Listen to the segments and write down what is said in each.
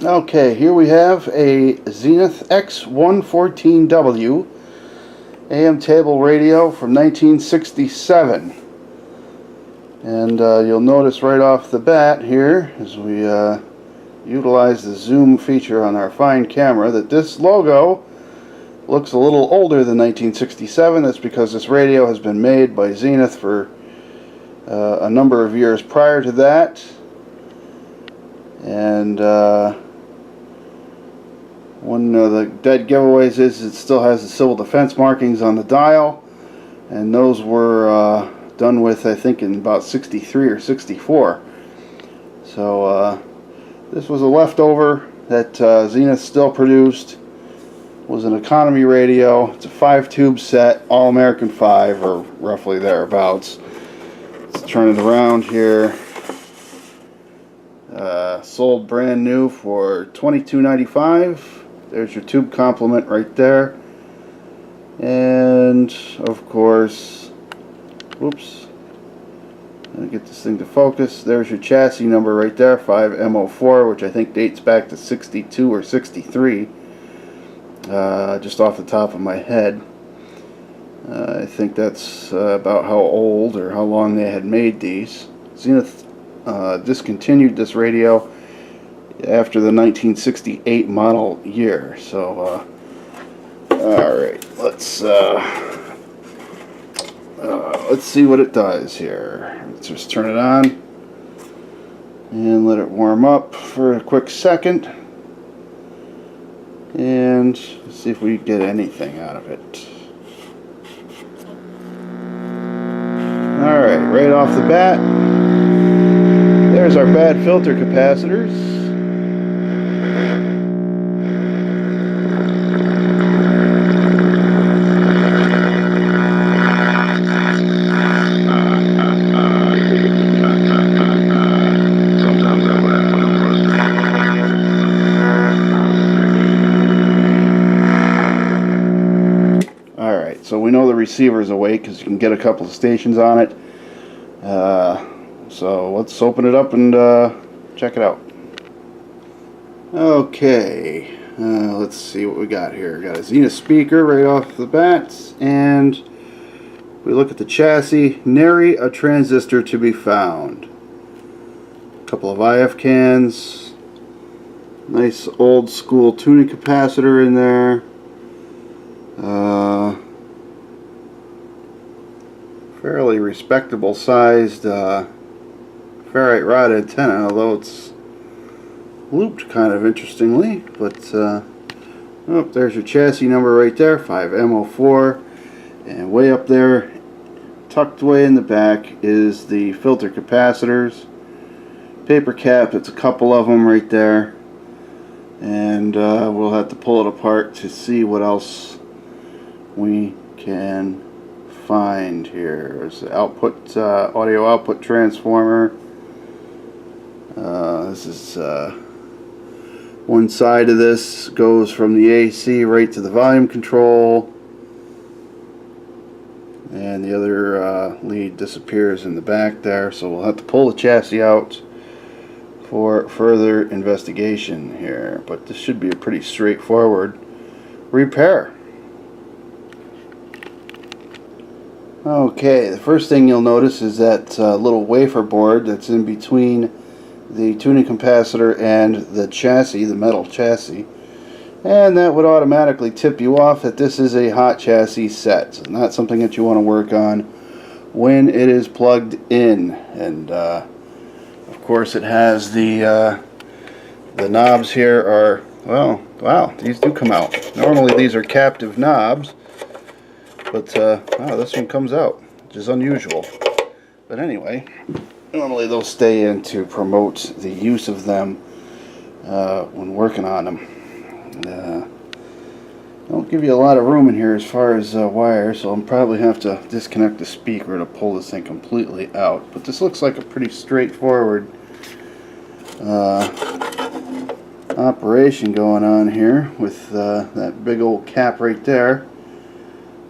Okay, here we have a Zenith X114W AM table radio from 1967. And you'll notice right off the bat here, as we utilize the zoom feature on our fine camera, that this logo looks a little older than 1967. That's because this radio has been made by Zenith for a number of years prior to that. And one of the dead giveaways is it still has the civil defense markings on the dial, and those were done with, I think, in about 63 or 64. So this was a leftover that Zenith still produced. It was an economy radio. It's a 5-tube set, all American 5, or roughly thereabouts. Let's turn it around here. Sold brand new for $22.95. There's your tube complement right there. And of course, whoops, let me get this thing to focus. There's your chassis number right there, 5M04, which I think dates back to 62 or 63, just off the top of my head. I think that's about how old or how long they had made these. Zenith discontinued this radio after the 1968 model year. So alright, let's see what it does here. Let's just turn it on and let it warm up for a quick second, and see if we get anything out of it. Alright, right off the bat, there's our bad filter capacitors. Alright, so we know the receiver's awake because you can get a couple of stations on it. So let's open it up and check it out. Okay, let's see what we got here. Got a Zenith speaker right off the bat, and we look at the chassis. Nary a transistor to be found. A couple of IF cans. Nice old school tuning capacitor in there. Fairly respectable sized ferrite rod antenna, although it's looped kind of interestingly. But oh, there's your chassis number right there, 5M04, and way up there, tucked away in the back, is the filter capacitors. Paper cap, it's a couple of them right there, and we'll have to pull it apart to see what else we can find here. There's the output, audio output transformer. This is one side of this goes from the AC right to the volume control, and the other lead disappears in the back there, so we'll have to pull the chassis out for further investigation here, but this should be a pretty straightforward repair. Okay, the first thing you'll notice is that little wafer board that's in between the tuning capacitor and the chassis, the metal chassis, and that would automatically tip you off that this is a hot chassis set. So not something that you want to work on when it is plugged in. And of course it has the knobs here are, well, wow, these do come out. Normally these are captive knobs, but wow, this one comes out, which is unusual. But anyway, normally they'll stay in to promote the use of them when working on them. Don't give you a lot of room in here as far as wire, so I'll probably have to disconnect the speaker to pull this thing completely out. But this looks like a pretty straightforward operation going on here with that big old cap right there.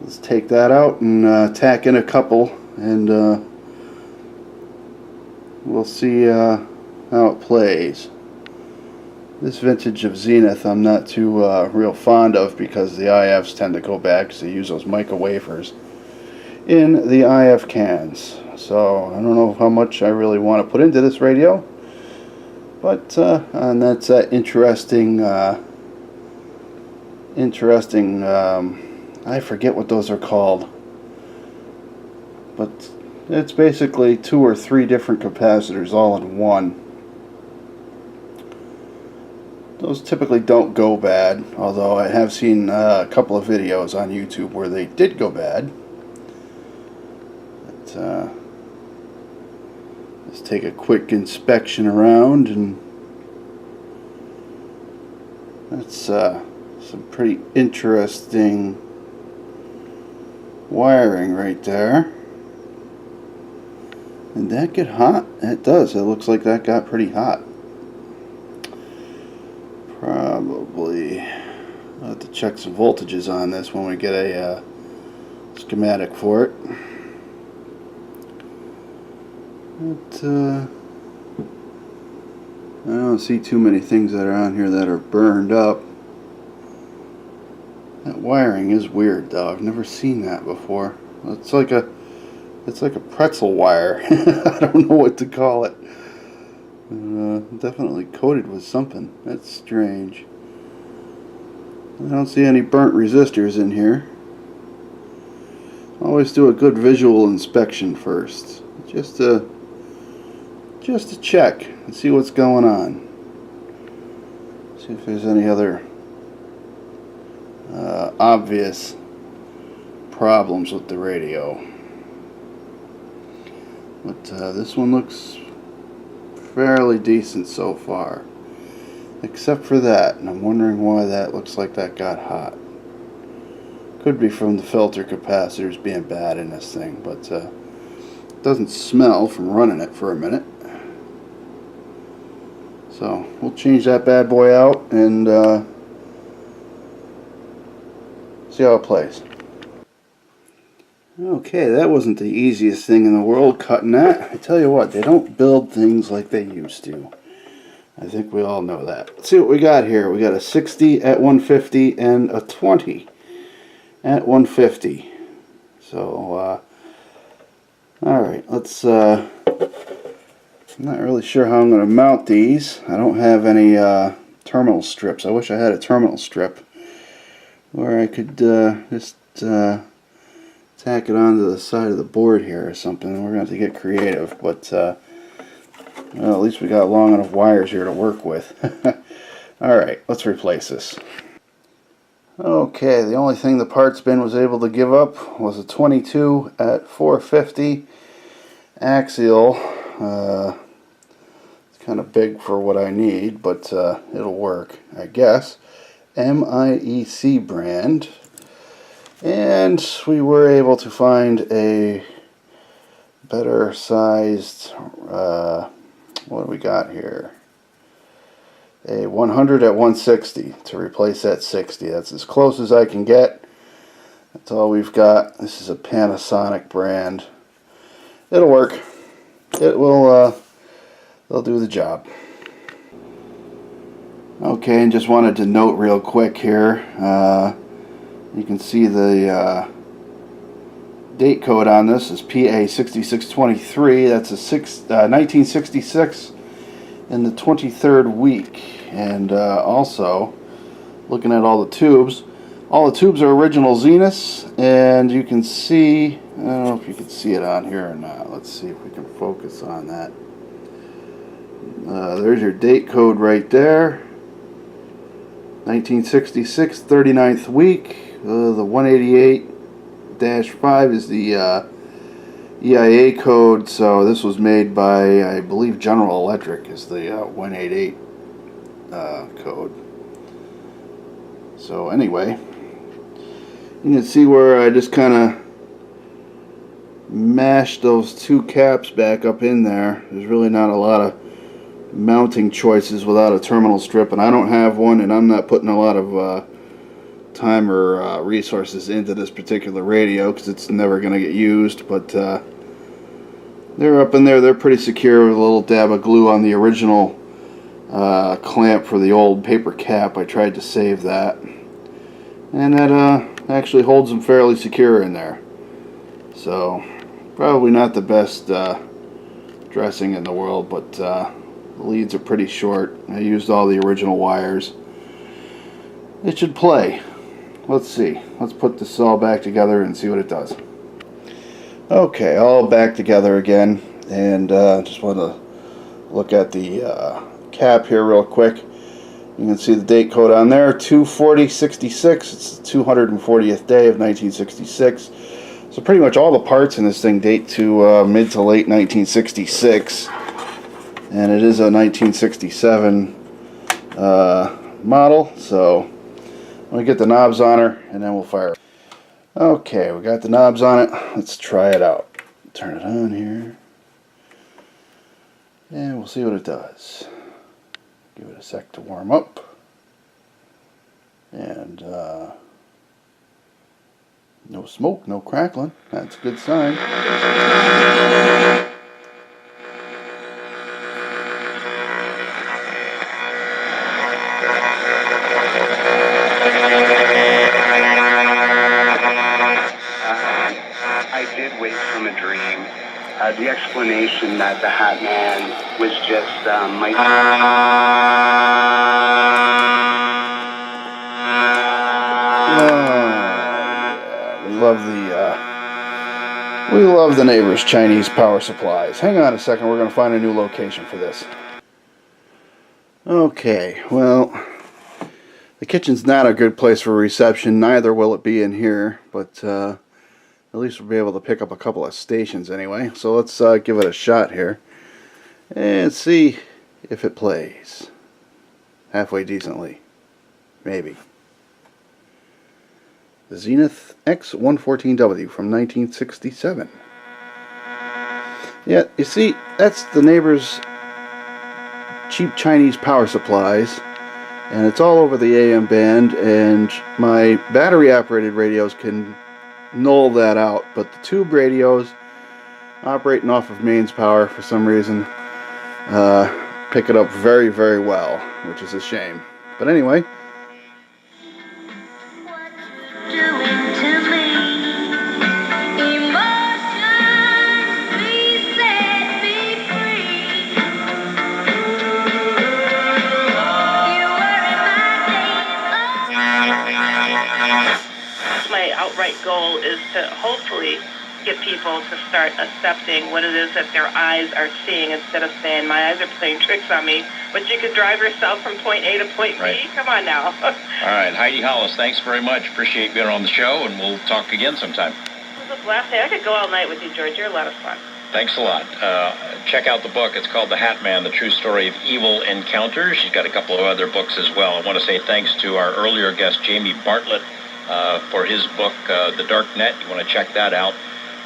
Let's take that out and tack in a couple, and we'll see how it plays. This vintage of Zenith I'm not too real fond of, because the IFs tend to go bad because they use those mica wafers in the IF cans. So I don't know how much I really want to put into this radio, but and that's interesting. I forget what those are called, but it's basically 2 or 3 different capacitors all in one. Those typically don't go bad, although I have seen a couple of videos on YouTube where they did go bad. But, let's take a quick inspection around, and that's some pretty interesting wiring right there. Did that get hot? It does. It looks like that got pretty hot. Probably I'll have to check some voltages on this when we get a schematic for it. But I don't see too many things that are on here that are burned up. That wiring is weird, though. I've never seen that before. It's like a pretzel wire. I don't know what to call it. Definitely coated with something. That's strange. I don't see any burnt resistors in here. Always do a good visual inspection first, just to check and see what's going on. See if there's any other obvious problems with the radio. But this one looks fairly decent so far, except for that, and I'm wondering why that looks like that got hot. Could be from the filter capacitors being bad in this thing, but it doesn't smell from running it for a minute. So we'll change that bad boy out and see how it plays. Okay, that wasn't the easiest thing in the world, cutting that. I tell you what, they don't build things like they used to. I think we all know that. Let's see what we got here. We got a 60 at 150 and a 20 at 150. So, alright, let's, I'm not really sure how I'm going to mount these. I don't have any terminal strips. I wish I had a terminal strip where I could just tack it onto the side of the board here or something. We're going to have to get creative, but well, at least we got long enough wires here to work with. Alright, let's replace this. Okay, the only thing the parts bin was able to give up was a 22 at 450 axial. It's kind of big for what I need, but it'll work, I guess. MIEC brand. And we were able to find a better sized, what do we got here? A 100 at 160 to replace that 60. That's as close as I can get. That's all we've got. This is a Panasonic brand. It'll work. It will, they'll do the job. Okay, and just wanted to note real quick here, you can see the date code on this is PA6623. That's a 1966 in the 23rd week. And also, looking at all the tubes are original Zeniths, and you can see, I don't know if you can see it on here or not. Let's see if we can focus on that. There's your date code right there. 1966, 39th week. The 188-5 is the EIA code, so this was made by, I believe, General Electric is the 188 code. So anyway, you can see where I just kind of mashed those two caps back up in there. There's really not a lot of mounting choices without a terminal strip, and I don't have one, and I'm not putting a lot of time or resources into this particular radio because it's never going to get used, but they're up in there. They're pretty secure with a little dab of glue on the original clamp for the old paper cap. I tried to save that, and that actually holds them fairly secure in there. So probably not the best dressing in the world, but the leads are pretty short. I used all the original wires. It should play. Let's see. Let's put this all back together and see what it does. Okay, all back together again, and just want to look at the cap here real quick. You can see the date code on there, 2/40/66. It's the 240th day of 1966. So pretty much all the parts in this thing date to mid to late 1966, and it is a 1967 model. So I'm going to get the knobs on her, and then we'll fire it. Okay, we got the knobs on it. Let's try it out. Turn it on here, and we'll see what it does. Give it a sec to warm up, and no smoke, no crackling. That's a good sign. I did wake from a dream. The explanation that the Hat Man was just my... We love the neighbor's Chinese power supplies. Hang on a second, we're going to find a new location for this. Okay, well, the kitchen's not a good place for reception, neither will it be in here, but at least we'll be able to pick up a couple of stations anyway. So let's give it a shot here and see if it plays halfway decently. Maybe. The Zenith X114W from 1967. Yeah, you see, that's the neighbor's cheap Chinese power supplies, and it's all over the AM band, and my battery operated radios can null that out, but the tube radios operating off of mains power for some reason pick it up very, very well, which is a shame. But anyway, my outright goal is to hopefully get people to start accepting what it is that their eyes are seeing, instead of saying, my eyes are playing tricks on me, but you could drive yourself from point A to point B. Come on now. All right, Heidi Hollis, thanks very much. Appreciate being on the show, and we'll talk again sometime. It was a blast. Hey, I could go all night with you, George. You're a lot of fun. Thanks a lot. Check out the book. It's called The Hat Man, The True Story of Evil Encounters. She's got a couple of other books as well. I want to say thanks to our earlier guest, Jamie Bartlett, for his book, The Dark Net. You want to check that out.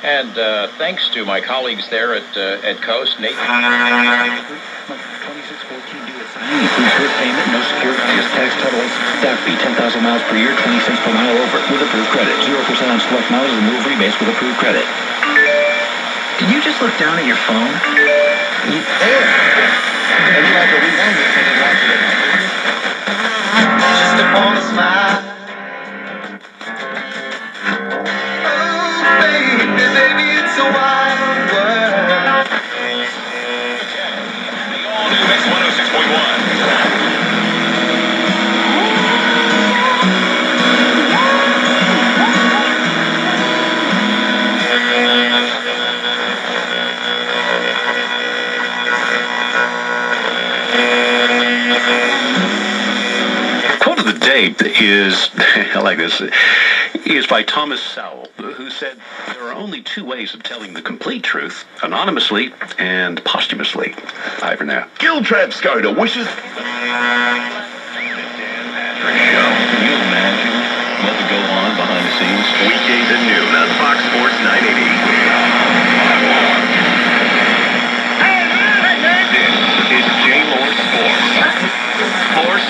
And thanks to my colleagues there at Coast, Nate. 2614 due assignment includes first payment, no security, just tax, title, license, dock fee, 10,000 miles per year, 20 cents per mile over, with approved credit. 0% on select miles and move rebates with approved credit. Did you just look down at your phone? There. And you have to rewind it so they watch it. Just upon a smile. Baby, it's a wild world. The all-new X106.1. Quote of the day is, I like this, is by Thomas Sowell, who said, there are only two ways of telling the complete truth, anonymously and posthumously. Bye for now. Giltrap Skoda wishes... Can you imagine what would go on behind the scenes? Weekdays at noon on Fox Sports 980. This is J. Moore Sports. Sports.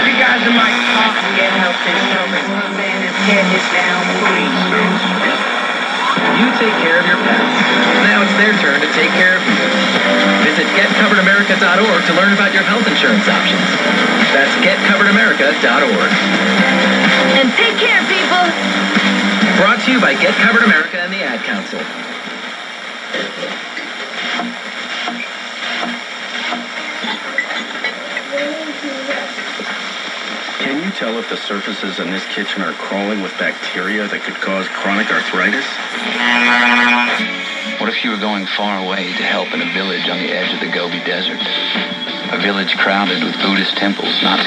You guys are my talk and get healthy. One man is getting this down, please. You take care of your pets. Now it's their turn to take care of you. Visit GetCoveredAmerica.com. getcoveredamerica.org to learn about your health insurance options. That's getcoveredamerica.org. And take care, people. Brought to you by Get Covered America and the Ad Council. Can you tell if the surfaces in this kitchen are crawling with bacteria that could cause chronic arthritis? What if you were going far away to help in a village on the edge of the Gobi Desert? A village crowded with Buddhist temples, not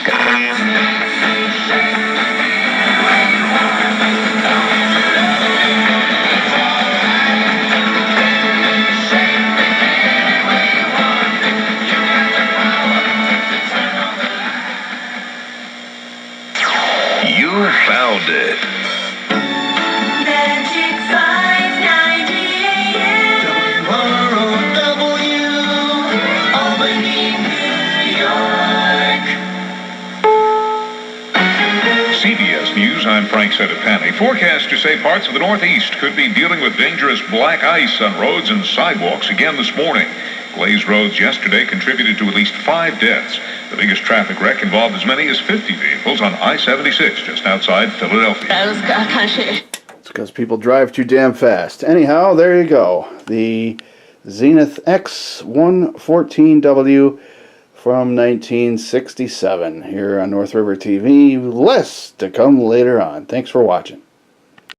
You found it. Magic 590 AM. WROW, Albany, New York. CBS News, I'm Frank Sedapani. Forecasters say parts of the Northeast could be dealing with dangerous black ice on roads and sidewalks again this morning. Glazed roads yesterday contributed to at least 5 deaths. The biggest traffic wreck involved as many as 50 vehicles on I-76 just outside Philadelphia. That was kind of shitty. It's because people drive too damn fast. Anyhow, there you go. The Zenith X114W from 1967 here on North River TV. Less to come later on. Thanks for watching.